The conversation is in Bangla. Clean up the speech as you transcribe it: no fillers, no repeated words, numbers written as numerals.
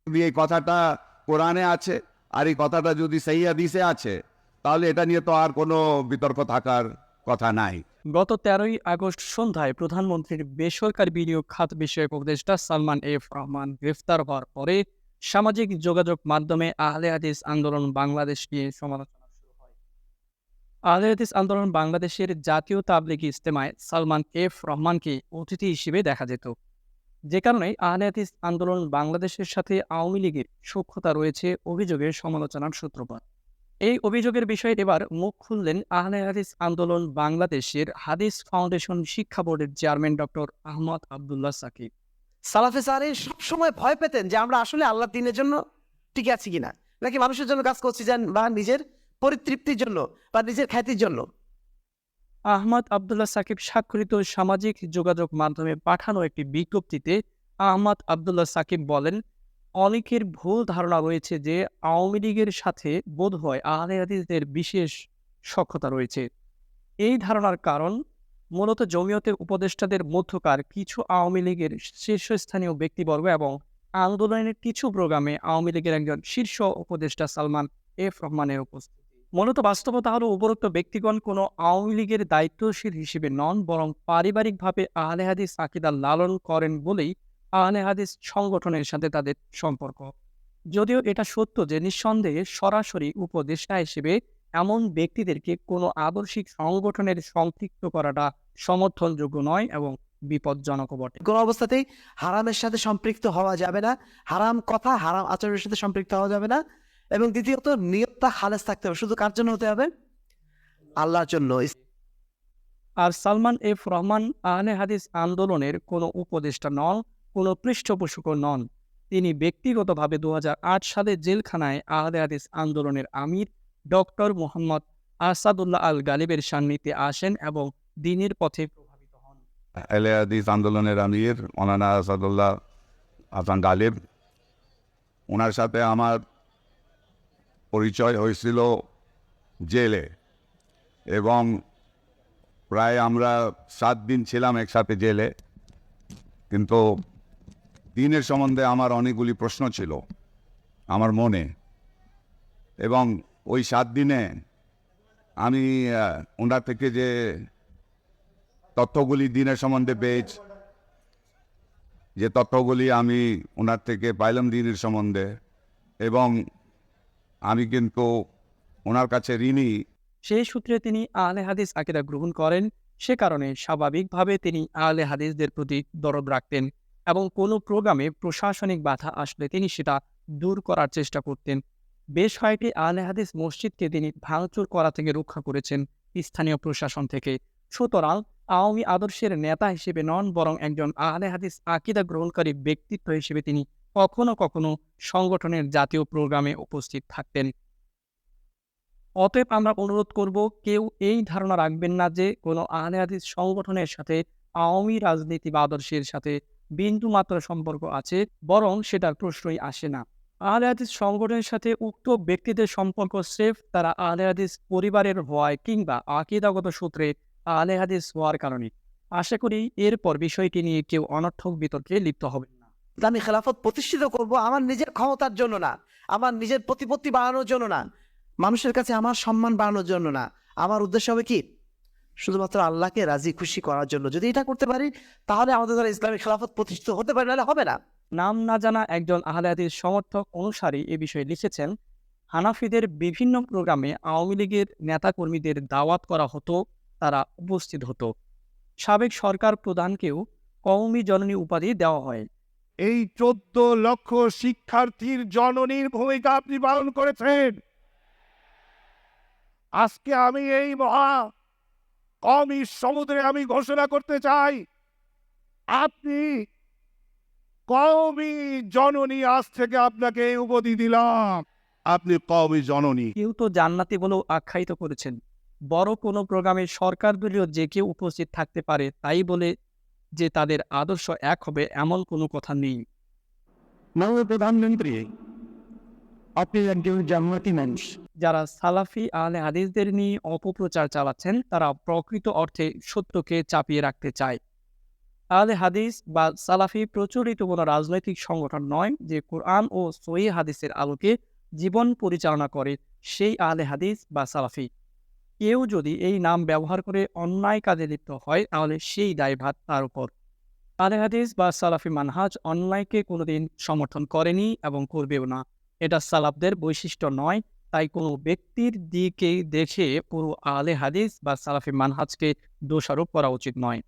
যদি এই কথাটা কোরআনে আছে আর এই কথাটা যদি সহিহ হাদিসে আছে, তাহলে এটা নিয়ে তো আর কোনো বিতর্ক থাকার কথা নাই। গত 13ই আগস্ট সন্ধ্যায় প্রধানমন্ত্রীর বেসরকারি বিনিয়োগ খাত বিষয়ক উপদেষ্টা সালমান এফ রহমান গ্রেফতার হওয়ার পরে সামাজিক যোগাযোগ মাধ্যমে আহলে হাদিস আন্দোলন বাংলাদেশ নিয়ে সমালোচনা শুরু হয়। আহলে হাদিস আন্দোলন বাংলাদেশের জাতীয় তাবলিগি ইজতেমায় সালমান এফ রহমানকে অতিথি হিসেবে দেখা যেত, যে কারণে আহলে হাদিস আন্দোলন বাংলাদেশের সাথে আওয়ামী লীগের সখ্যতা রয়েছে অভিযোগের সমালোচনার সূত্রপাত। এই অভিযোগের বিষয়ে এবার মুখ খুললেন আহলে হাদিস আন্দোলন বাংলাদেশের হাদিস ফাউন্ডেশন শিক্ষা বোর্ডের চেয়ারম্যান ডক্টর আহমদ আব্দুল্লাহ সাকিব। সালাফে সালেহ সবসময় ভয় পেতেন যে আমরা আসলে আল্লাহ দিনের জন্য টিকে আছি কিনা, নাকি মানুষের জন্য কাজ করছি বা নিজের পরিতৃপ্তির জন্য বা নিজের খ্যাতির জন্য। আহমদ আব্দুল্লাহ সাকিব স্বাক্ষরিত সামাজিক যোগাযোগ মাধ্যমে পাঠানো একটি বিজ্ঞপ্তিতে আহমদ আব্দুল্লাহ সাকিব বলেন, অনেকের ভুল ধারণা রয়েছে যে আওয়ামী লীগের সাথে বোধহয় আহলে হাদিসদের বিশেষ সখ্যতা রয়েছে। এই ধারণার কারণ মূলত জমিয়তের উপদেষ্টাদের মধ্যকার কিছু আওয়ামী লীগের শীর্ষস্থানীয় ব্যক্তিবর্গ এবং আন্দোলনের কিছু প্রোগ্রামে আওয়ামী লীগের একজন শীর্ষ উপদেষ্টা সালমান এফ রহমানের উপস্থিতি। মূলত বাস্তবতা হলো উপরোক্ত ব্যক্তিগণ কোনো আওয়ামী লীগের দায়িত্বশীল হিসেবে নন, বরং পারিবারিকভাবে আহলে হাদিস আকীদা লালন করেন বলেই আহলে হাদিস সংগঠনের সাথে তাদের সম্পর্ক। যদিও এটা সত্য যে নিঃসন্দেহে সরাসরি উপদেষ্টা হিসেবে এমন ব্যক্তিদেরকে কোনো আদর্শিক সংগঠনের সম্পৃক্ত করাটা সমর্থনযোগ্য নয় এবং বিপজ্জনকও বটে। কোনো অবস্থাতেই হারামের সাথে সম্পৃক্ত হওয়া যাবে না, হারাম কথা হারাম আচরণের সাথে সম্পৃক্ত হওয়া যাবে না। এবং দ্বিতীয়ত নিয়তটা খালেস থাকতে হবে। শুধু কার জন্য হতে হবে? আল্লাহর জন্য। আর সালমান এফ রহমান আহলে হাদিস আন্দোলনের কোনো উপদেষ্টা নন, কোনো পৃষ্ঠপোষকও নন। তিনি ব্যক্তিগতভাবে 2008 সালে জেলখানায় আহলে হাদিস আন্দোলনের আমির ডক্টর মোহাম্মদ আসাদুল্লাহ আল গালিবের সান্নিধ্যে আসেন এবং দ্বীনের পথে প্রভাবিত হন। আহলে হাদিস আন্দোলনের আমির মৌলানা আসাদুল্লাহ হাসান গালিব, ওনার সাথে আমার পরিচয় হয়েছিল জেলে, এবং প্রায় আমরা 7 দিন ছিলাম একসাথে জেলে। কিন্তু দিনের সম্বন্ধে আমার অনেকগুলি প্রশ্ন ছিল আমার মনে, এবং ওই 7 দিনে আমি ওনার থেকে যে তথ্যগুলি দিনের সম্বন্ধে পেয়েছি, যে তথ্যগুলি আমি ওনার থেকে পাইলাম দিনের সম্বন্ধে, এবং আমি কিন্তু ওনার কাছে ঋণী। সেই সূত্রে তিনি আহলে হাদিস আকীদা গ্রহণ করেন। সে কারণে স্বাভাবিকভাবে তিনি আহলে হাদিসদের প্রতি দরদ রাখতেন এবং কোনো প্রোগ্রামে প্রশাসনিক বাধা আসলে তিনি সেটা দূর করার চেষ্টা করতেন। বেশ কয়েকটি আহলে হাদিস মসজিদকে তিনি ভাঙচুর করা থেকে রক্ষা করেছেন স্থানীয় প্রশাসন থেকে। সুতরাং আওয়ামী আদর্শের নেতা হিসেবে নন, বরং একজন আহলে হাদিস আকীদা গ্রহণকারী ব্যক্তিত্ব হিসেবে তিনি কখনো কখনো সংগঠনের জাতীয় প্রোগ্রামে উপস্থিত থাকতেন। অতএব আমরা অনুরোধ করব, কেউ এই ধারণা রাখবেন না যে কোনো আহলে হাদিস সংগঠনের সাথে আওয়ামী রাজনীতি বা আদর্শের সাথে বিন্দুমাত্র সম্পর্ক আছে, বরং সেটার প্রশ্নই আসে না। আহলে হাদিস সংগঠনের সাথে উক্ত ব্যক্তিদের সম্পর্ক স্রেফ তারা আহলে হাদিস পরিবারের হওয়ায় কিংবা আকীদাগত সূত্রে আহলে হাদিস হওয়ার কারণে। আশা করি এরপর বিষয়টি নিয়ে কেউ অনর্থক বিতর্কে লিপ্ত হবেন না। আমি খেলাফত প্রতিষ্ঠিত করব আমার নিজের ক্ষমতার জন্য না, আমার নিজের প্রতিপত্তি বাড়ানোর জন্য না, মানুষের কাছে আমার সম্মান বাড়ানোর জন্য না। আমার উদ্দেশ্য হবে কি? শুধুমাত্র আল্লাহকে রাজি খুশি করার জন্য। যদি এটা করতে পারি, তাহলে আমাদের দ্বারা ইসলামী খেলাফত প্রতিষ্ঠিত হতে পারে, নাহলে হবে না। নাম না জানা একজন আহলে হাদিস সমর্থক অনুসারী এ বিষয়ে লিখেছেন, হানাফিদের বিভিন্ন প্রোগ্রামে আওয়ামী লীগের নেতাকর্মীদের দাওয়াত করা হতো, তারা উপস্থিত হতো। সাবেক সরকার প্রধানকেও কওমি জননী উপাধি দেওয়া হয়। এই 14 লক্ষ শিক্ষার্থীর জননীর ভূমিকা আপনি পালন করেছেন। আজকে আমি এই মহা কওমি সমুদ্রে আমি ঘোষণা করতে চাই, আপনি কওমি জননী। আজ থেকে আপনাকে এই উপাধি দিলাম, আপনি কওমি জননী। কেউ তো জান্নাতি বলেও আখ্যায়িত করেছেন। বড় কোনো প্রোগ্রামে সরকার দলীয় যে কেউ উপস্থিত থাকতে পারে, তাই বলে যে তাদের আদর্শ এক হবে এমন কোনো কথা নেই। মাননীয় প্রধানমন্ত্রী, আপনি একজন জান্নাতি মানুষ। যারা সালাফি আহলে হাদিসদের নিয়ে অপপ্রচার চালাচ্ছেন, তারা প্রকৃত অর্থে সত্যকে চাপিয়ে রাখতে চায়। আহলে হাদিস বা সালাফি প্রচলিত কোনো রাজনৈতিক সংগঠন নয় যে কোরআন ও সহিহ হাদিসের আলোকে জীবন পরিচালনা করে সেই আহলে হাদিস বা সালাফি। কেউ যদি এই নাম ব্যবহার করে অন্যায় কাজে লিপ্ত হয় তাহলে সেই দায়ভার তার উপর। আহলে হাদিস বা সালাফি মানহাজ অন্যায়কে কোনোদিন সমর্থন করেনি এবং করবেও না। এটা সালাফদের বৈশিষ্ট্য নয়। তাই কোনো ব্যক্তির দিকে দেখে পুরো আহলে হাদিস বা সালাফি মানহাজকে দোষারোপ করা উচিত নয়।